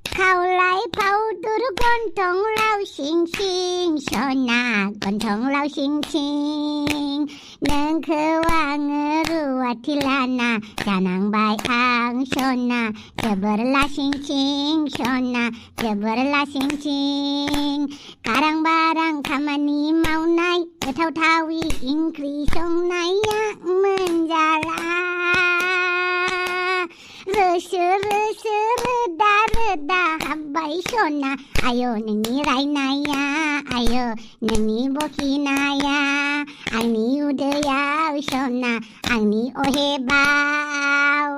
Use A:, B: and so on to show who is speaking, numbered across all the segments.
A: खावलाय फावदुर गन्थं सिं सिं सना गन्थं सिं सिं नोंखौ आङो रुवाथि लाना जानांबाय आं सना जोबोर लासिं सिं सना जोबोर लासिं सिं गारां बारां खामानि मावनाय गोथावथावि ओंख्रि संनाया मोनजाला रोसो रोसो रोदा रोदा हाब्बाय सना आयो नोंनि रायनाया आयो नोंनि बकिनाया आंनि उदैयाव सना आंनि अहेबाव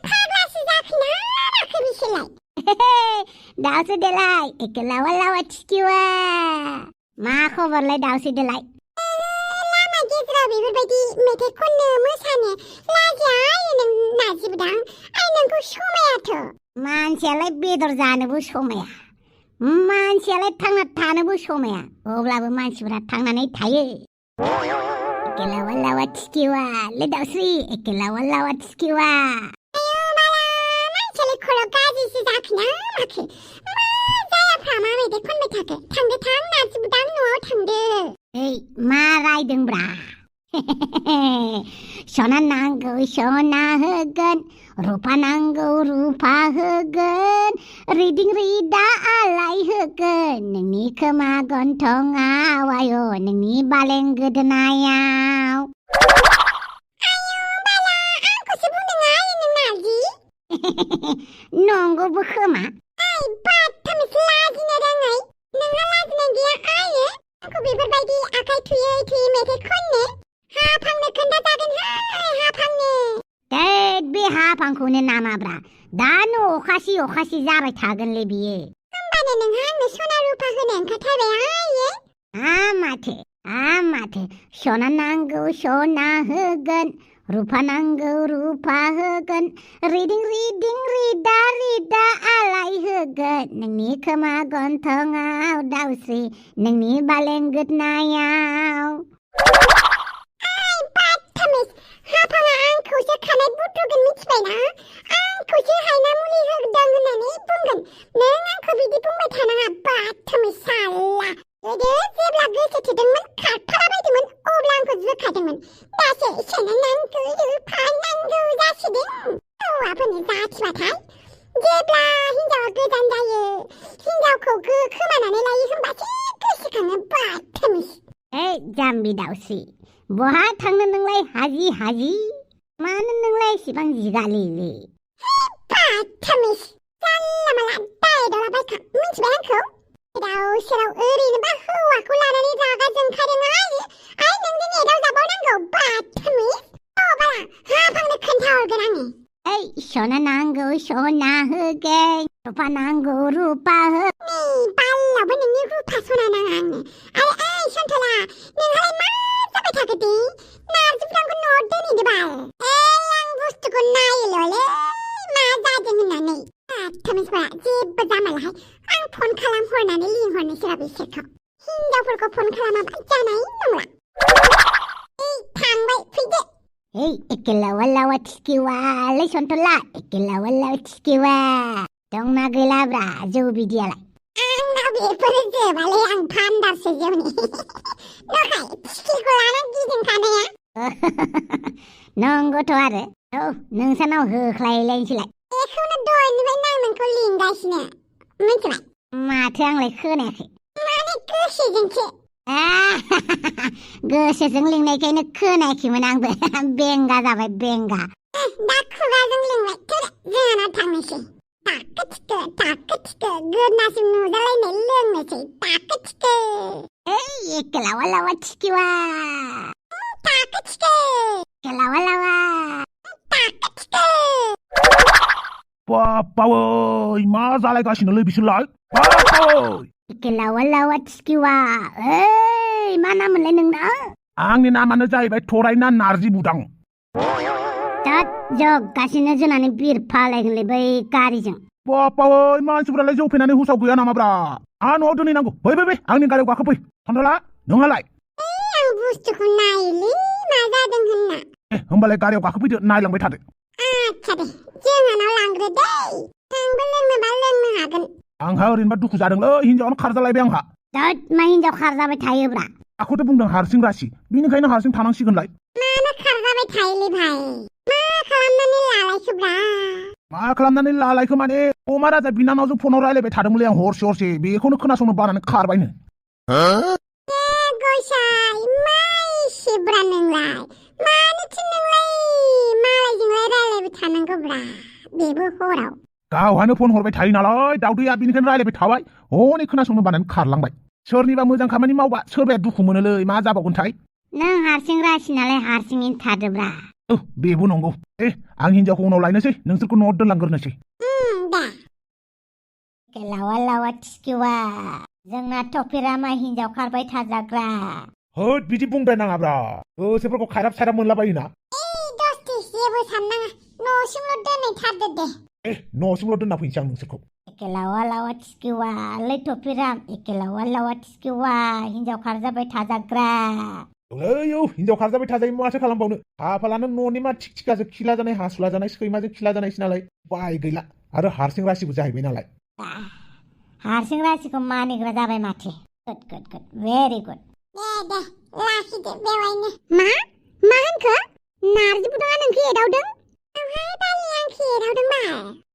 A: फाग्लासो जाखोना माखो बिसोरलाय दाउसो देलाय एखे लावा लावा थिखिवा मा खबरलाय दाउसो देलाय लामा गेजेराव बेफोरबायदि मेथाइ खननो मोसानो लाजिया नों नाजिबोदां आइ नोंखौ समायाथ' मानसियालाय बेदर जानोबो समाया मानसियालाय थांना थानोबो समाया अब्लाबो मानसिफोरा थांनानै थायो एखे लावा लावा थिखिवा ले दाउस्रि एखे लावा लावा थिखिवा मानसियालाय खर' गाज्रिसो जाखोना माखो जायाफ्रामा मेथाइ खनबाय थाखो थांदो थां नाजिबोदां न'आव थांदो मा रायदोंब्रा सना नांगौ सना होगोन रुपा नांगौ रुपा होगोन रिदिं रिदा आलाय होगोन नोंनि खोमा गन्थंआव आयो नोंनि बालें गोदोनायाव आयौ बाला आंखौसो बुंदों आइ नों नारजि नंगौबो खोमा आइ बाथामसो लाजिनो रोङै नोंहा लाजिनाय गैया आइयो आंखौ बेफोरबायदि आखाइ थुयै थुयै मेथाइ खननो हाफांनो खोन्थाजागोन हाफांनो बे हाफांखौनो नामाब्रा दानो अखासि जाबाय थागोनलै बियो होमबानो नोंहा आंनो सना रुपा होनो ओंखारथारबाय आइयो माथो सना नांगौ सना होगोन रुपा नांगौ रुपा होगोन रिदिं रिदा रिदा आलाय होगोन नोंनि खोमा गन्थंआव दाउस्रि नोंनि बालें गोदोनायाव हाफाङा आंखौसो खानाय बुथुगोन मिथिबायना आंखौसो हायना मुलि होदों होननानै बुंगोन नों आंखौ बिदि बुंबाय थानाङा बाथामै साला गोदो जेब्ला गोसो थोदोंमोन खारफालाबायदोंमोन अब्ला आंखौ जोखादोंमोन दासो सना नांगौ रुपा नांगौ जासिदों हौवाफोरनि जाथिबाथाय जेब्ला हिनजावा गोजान जायो हिनजावखौ खोमानानै लायो होनबासो गोसोखाङो बाथामै जाम्बि दाउस्रि बहा थांनो नोंलाय हाजि मानो नोंलाय एसेबां जिगालिले बाथामिस जानला माला दायदावला बायखा मिथिबाय आंखौ सेराव सेराव ओरैनोबा हौवाखौ लानानै रागा जोंखादों आइ नोंजों एदाव जाबावनांगौ बाथामिस बाला हाफांनो खोन्थाहरगोन आङो सना नांगौ सना होगोन रुपा नांगौ रुपा हो बालावबो नोंनि रुपा सना नाङा आंनो आइ सन्थला नोंहालाय मा जाबाय थाखोदि नारजिफ्रांखौ न'आव दोनहैदो बाल आं बुस्थुखौ नायोल'लै मा जादों होननानै बाथामिसफोरा जेबो जामालाहाय आं फन खालामहरनानै लिंहरनोसै बिसोरखौ हिनजावफोरखौ फन खालामाबा जानाय नंला थांबाय फैदो एखे लावा लावा थिखिवालै सन्थला एखे लावा लावा थिखिवा दंना गैलाब्रा जौ बिदियालाय आंनाव बेफोरो जोबालै आं भान्दारसो जौनि नखाय थिखिखौ लाना गिदिंखानाया नंगौथ' आरो नोंसानाव होख्लायलायनोसैलाय बेखौनो दहायनिफ्राय आं नोंखौ लिंगासिनो मिथिबाय माथो आंलाय खोनायाखै माने गोसोजोंसो गोसोजों लिंनायखायनो खोनायाखैमोन आंबो बेंगा जाबाय बेंगा दा खुगाजों लिंबाय जोंहानाव थांनोसै ताको थिको गोदनासिम नुजालायनाय लोंनोसै ताको थिको एखे लावा लावा थिखिवा ताको थिको एखे लावा लावा ताको थिको
B: बापावै मा जालायगासिनोलै बिसोरलाय बापावै
A: एखे लावा लावा थिखिवा मा नाम मोनलाय नोंना
B: आंनि नामानो जाहैबाय थरायना नारजि बुदां
A: जगासिनो जोनानै बिरफालायगोनलै बै गारिजों
B: बापावै मानसिफोरालाय जौ फैनानै हुसाव गैया नामाब्रा न'आव दोनहैनांगौ फै आंनि गारियाव गाखोफै सन्थला नोंहालाय
A: आं बुस्थुखौ नायोलै मा जादों होनना
B: होमबालाय गारियाव गाखोफैदो नायलांबाय थादो
A: आच्छा दे जोंहानाव लांग्रो दै आंबो
B: आंहा ओरैनोबा दुखु जादोंलै हिनजावानो खारजालायबाय आंहा
A: दोद मा हिनजाव खारजाबाय थायोब्रा
B: आखौथ' बुंदों हारसिं रासि बिनिखायनो हारसिं थानांसिगोनलाय
A: मानो खारजाबाय थायोलै भाइ मा खालामनानै लालायखोब्रा
B: मा खालामनानै लालायखो माने अमा राजा बिनानावजों फनाव रायलायबाय थादोंमोनलै आं हरसे बेखौनो खोनासंनो बानानै खारबायनो
A: गयसाय मा एसेब्रा नोंलाय मानोथो नोंलाय मालायजोंलाय रायलायबाय थानांगौब्रा बेबो हराव
B: गावहानो फन हरबाय थायो नालाय दावदैया बिनिखायनो रायलायबाय थाबाय हनै खोनासंनो बानानै खारलांबाय सोरनिबा मोजां खामानि मावबा सोरबाया दुखु मोनोलै मा जाबावगोनथाय
A: नों हारसिं रासि नालाय हारसिङैनो थादोब्रा
B: बेबो नंगौ आं हिनजावखौ उनाव लायनोसै नोंसोरखौ न'आव दोनलांग्रोनोसै
A: दे लावा लावा थिखिवा जोंना टपिरामा हिनजाव खारबाय थाजाग्रा
B: होद बिदि बुंद्राय नाङाब्रा गोसोफोरखौ खायराब सायराब मोनलाबायोना
A: दसथि जेबो साननाङा न'सिमल' दोनहैथारदो दे
B: न'सिमल' दोनना फैनोसै आं नोंसोरखौ
A: लावा लावा थिखिवा लै टपिराम लावा लावा थिखिवा हिनजाव खारजाबाय थाजाग्रा
B: हिनजाव खारजाबाय थाजायो माथो खालामबावनो खाफालानो न'नि मा थिक थिकाजों खिला जानाय हासुला जानाय सैमाजों खिला जानायसो नालाय बाय गैला आरो हारसिं रासिबो जाहैबाय नालाय
A: हारसिं रासिखौ मानिग्रा जाबाय माथो गुड भेरि गुड दे लाखिदो बेवायनो मा होनखो नारजि बुदाङा नोंखौ एदावदों ओमफ्राय दालि आंखौ एदावदों मा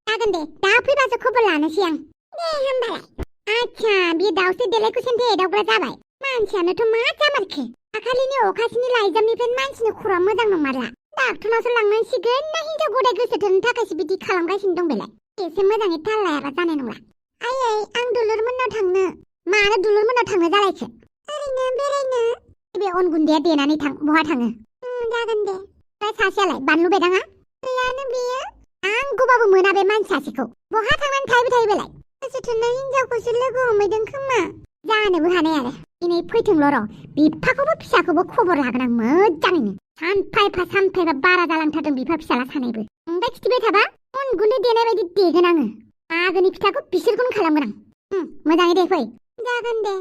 A: जागोन दे दा फैबासो खबर लानोसै आं दे होमबालाय आच्छा बे दाउसो देलायखौसोन्थो एदावग्रा जाबाय मानसियानोथ' मा जामारखो दाखालिनि अखासिनि लाइजामनिफ्राय मानसिनि खर'आ मोजां नंमारला डाक्टरनावसो लांनांसिगोन ना हिनजाव गदाय गोसो थोनो थाखायसो बिदि खालामगासिनो दं बेलाय एसे मोजाङै थाल लायाबा जानाय नंला आयै आं दुलुरमोननाव थांनो मानो दुलुरमोननाव थांनो जालायखो ओरैनो बेरायनो बे अन गुन्दैया देनानै थां बहा थाङो जागोन दे ओमफ्राय सासेयालाय बानलु बेदाङा गैयानो बेयो नांगौबाबो मोना बे मानसि सासेखौ बहा थांनानै थाहैबाय थायो बेलाय गोसो थोनाय हिनजावखौसो लोगो हमहैदों खोमा जानोबो हानाय आरो दिनै फैथोंल' र' बिफाखौबो फिसाखौबो खबर लागोन आं मोजाङैनो सानफा बारा जालांथारदों बिफा फिसाला सानैबो ओमफ्राय खिथिबाय थाबा अन गुन्दै देनाय बायदि देगोन आङो आगोनि फिथाखौ बिसोरखौनो खालामगोन आं मोजाङै दे फै जागोन दे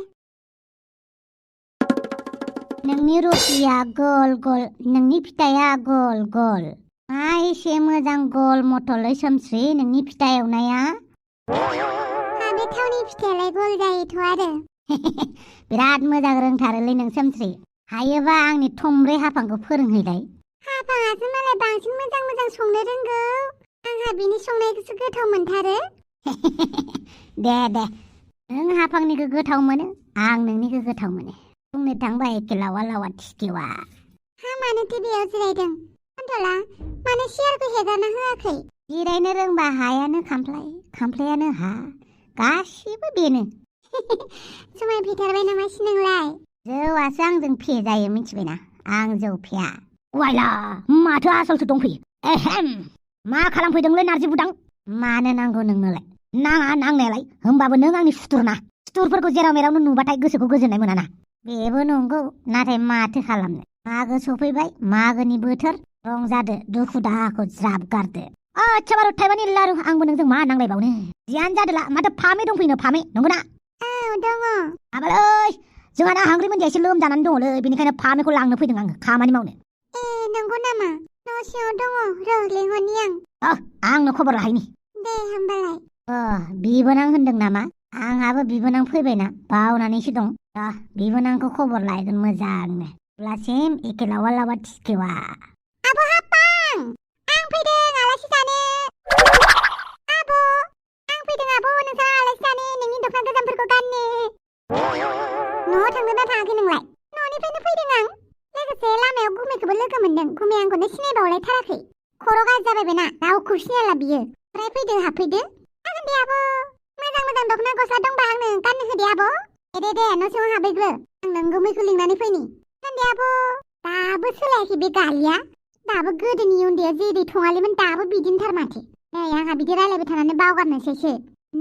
A: नोंनि रुटिया गल गल नोंनि फिथाया गल गल मा एसे मोजां गल मथलै सोमस्रि नोंनि फिथा एवनाया बे थावनि फिथायालाय गल जायोथ' आरो बिराद मोजां रोंथारोलै नों सोमस्रि हायोबा आंनि थंब्रै हाफांखौ फोरोंहैलाय हाफाङासो मालाय बांसिन मोजां संनो रोंगौ आंहा बिनि संनायखौसो गोथाव मोनथारो दे नों हाफांनिखौ गोथाव मोनो आं नोंनिखौ गोथाव मोनो बुंनो थांबा एखे लावा लावा थिखिवा हा मानोथो बेयाव जिरायदों खन्थला मानो सियारखौ हेगारना होआखै जिरायनो रोंबा हायानो खामफ्लायानो हा गासिबो बेनो जुमाय फेथारबाय नामासि नोंलाय जौआसो आंजों फेजायो मिथिबायना आं जौ फेया वायला माथो आसलसो दंफैयो एहेम मा खालामफैदोंलै नारजि बुदां मानो नांगौ नोंनोलाय नाङा नांनायालाय होमबाबो नों आंनि सुथुरफोरखौ जेराव मेरावनो नुबाथाय गोसोखौ गोजोननाय मोनाना बेबो नंगौ नाथाय माथो खालामनो मागो सफैबाय मागोनि बोथोर रंजादो दुखु दाहाखौ ज्राब गारदो आच्छा बारु थाइबानि लारु आंबो नोंजों मा नांलायबावनो जियानो जादोला माथो फामे दंफैनो फामे नंगौना औ दङ हाबालै जोंहा दा हांग्रि मोनजाया एसे लोमजानानै दङलै बेनिखायनो फामेखौ लांनो फैदों आङो खामानि मावनो नंगौ नामा न' सिङाव दङ र' लेंहरनि आं आंनो खबर लाहैनि दे होमबालाय बिबोनां होनदों नामा आंहाबो बिबोनां फैबायना बावनानैसो दं बिबोनांखौ खबर लायगोन मोजांनो अब्लासिम एखे लावा लावा थिखिवा आब' हापां आं फैदों आलासि जानो आब' आं फैदों आब' नोंसा आलासि जानो नोंनि दख'ना गोजामफोरखौ गाननो न'आव थांदोंना थाङाखै नोंलाय न'निफ्रायनो फैदों आं लोगोसे लामायाव गुमैखौबो लोगो मोनदों गुमै आंखौनो सिनायबावलायथाराखै खर' गाज्रि जाबायना रावखौ सिनायला बियो ओमफ्राय फैदो हाबफैदो जागोन दे आब' मोजां दख'ना गस्ला दंबा आंनो गाननो होदे आब' दे न' सिङाव हाबैग्रो आं नों गुमैखौ लिंनानै फैनि जागोन दे आब' दाबो सोलायाखै बे गालिया दाबो गोदोनि उन्दैया जेरै थङालिमोन दाबो बिदिनोथार माथो नै आंहा बिदि रायलायबाय थानानै बावगारनोसैसो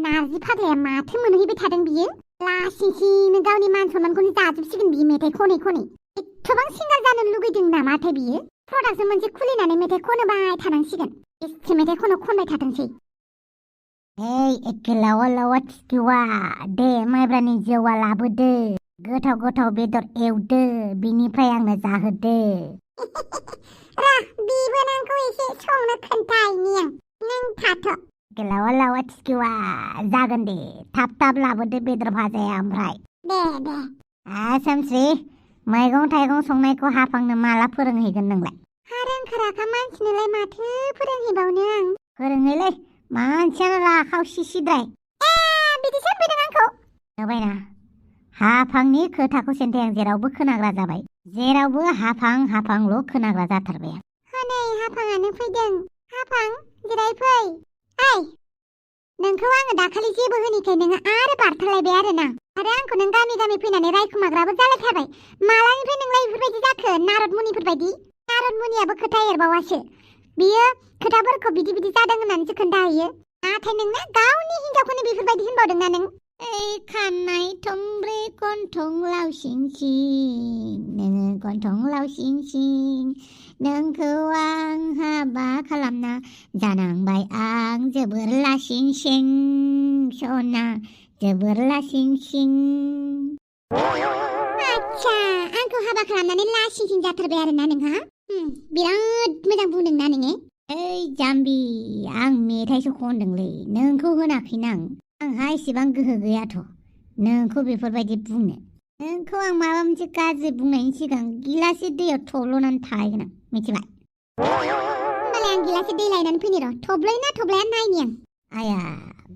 A: नारजि फाग्लाया माथो मोनहैबाय थादों बियो लासिंसिंनो गावनि मान सनमानखौनो जाजोबसिगोन बियो मेथाइ खनै एथबां सिंगार जानो लुगैदों नामाथाय बियो प्रडाक्सन मोनसे खुलिनानै मेथाइ खनबाय थानांसिगोन एसे मेथाइ खनबाय थाथोंसै एखे लावा लावा थिखिवा दे माइब्रानि जौआ लाबोदो गोथाव बेदर एवदो बिनिफ्राय आंनो जाहोदो बिबोनांखौ एसे संनो खोन्थाहैनि आं नों थाथ'
C: गोलावा लावा थिखिवा जागोन दे थाब थाब लाबोदो बेदर भाजाया ओमफ्राय
A: दे
C: सामस्रि मैगं थाइगं संनायखौ हाफांनो माला फोरोंहैगोन नोंलाय
A: हा रोंखाराखा मानसिनोलाय माथो फोरोंहैबावनो आं
C: फोरोंहैलै मानसियानो राखावसिसिद्राय
A: बिदिसो होनफैदों आंखौ
C: नुबायना हाफांनि खोथाखौ सेन्थाय आं जेरावबो खोनाग्रा जाबाय जेरावबो हाफां हाफांल' खोनाग्रा जाथारबाय आं
A: हनै हाफाङानो फैदों हाफां जिराय फै ओइ नोंखौ आङो दाखालि जेबो होनिखाय नोङो आरो बारथारलायबाय आरोना आरो आंखौ नों गामि गामि फैनानै रायखुमाग्राबो जालायथारबाय मालानिफ्राय नोंलाय बेफोरबायदि जाखो नारद मुनिफोरबायदि नारद मुनियाबो खोथा एरबावासो बियो खोथाफोरखौ बिदि जादों होननानैसो खोन्थाहैयो नाथाय नोंना गावनि हिनजावखौनो बेफोरबायदि होनबावदोंना नों
C: ओइ खानाय थंब्रै गन्थं लावसिं सिं नोङो गन्थं लावसिं सिं नोंखौ आं हाबा खालामना जानांबाय आं जोबोर लासिं सिं सना जोबोर लासिं सिं
A: आच्छा आंखौ हाबा खालामनानै लासिं सिं जाथारबाय आरोना नोंहा बिराद मोजां बुंदोंना नोङो
C: ओइ जाम्बि आं मेथाइसो खनदोंलै नोंखौ होनाखैना आंहा एसेबां गोहो गैयाथ' नोंखौ बेफोरबायदि बुंनो नोंखौ आं माबा मोनसे गाज्रि बुंनायनि सिगां गिलासे दैयाव थब्ल'नानै थाहैगोन आं मिथिबाय
A: होमबालाय आं गिलासे दै लायनानै फैनि र' थब्ल'यो ना थब्ल'या नायनि आं
C: आया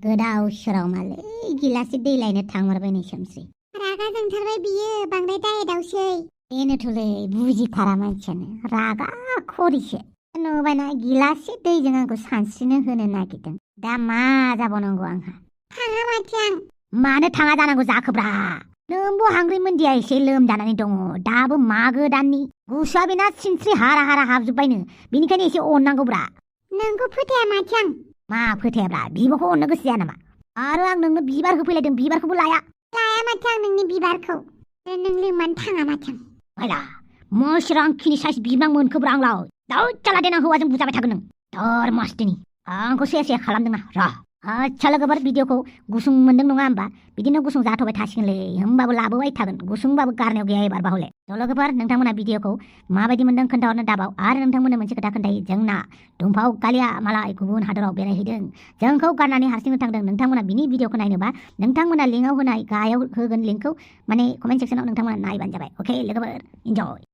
C: गोदाव सोराव मालै गिलासे दै लायनो थांमारबाय नै सामस्रि
A: रागा जोंथारबाय बियो बांद्राय दावसै
C: बेनोथ'लै बुजिथारा मानसियानो रागा खरिसो नुबायना गिलासे दैजों आंखौ सानस्रिनो होनो नागिरदों दा मा जाबावनांगौ आंहा
A: थाङा माथो आं
C: मानो थाङा जानांगौ जाखोब्रा नोंबो हांग्रि मोन्दिया एसे लोमजानानै दङ दाबो मागो दाननि गुसुआ बेना सिनस्रि हारा हारा हाबजोब्बायनो बेनिखायनो एसे अननांगौब्रा
A: नोंखौ फोथाया माथो आं
C: मा फोथायाब्रा बिब'खौ अननो गोसो जाया नामा आरो आं नोंनो बिबार होफैलायदों बिबारखौबो लाया
A: माथो आं नोंनि बिबारखौ नों लोंमानो थाङा माथो आं
C: हैला मोस्रांखिनि साइज बिबां मोनखोब्रा आंलाव दाउ चाला देनां हौवाजों बुजाबाय थागोन नों धर मस्तिनि आंखौ से खालामदोंना र' आच्छा लोगोफोर भिडिअखौ गुसुं मोनदों नङा होमबा बिदिनो गुसुं जाथ'बाय थासिगोनलै होमबाबो लाबोबाय थागोन गुसुंबाबो गारनायाव गैया एबार बाहुले थ' लोगोफोर नोंथांमोना भिडिअखौ माबायदि मोनदों खोन्थाहरनो दाबाव आरो नोंथांमोननो मोनसे खोथा खोन्थायो जोंना दुम्फाव कालिया मालाय गुबुन हादराव बेरायहैदों जोंखौ गारनानै हारसिंनो थांदों नोंथांमोना बिनि भिडिअखौ नायनोबा नोंथांमोना लिंकआव होनाय गाहायाव होगोन लिंकखौ माने कमेन्ट सेक्सनाव नोंथांमोना नायबानो जाबाय अके लोगोफोर इन्जय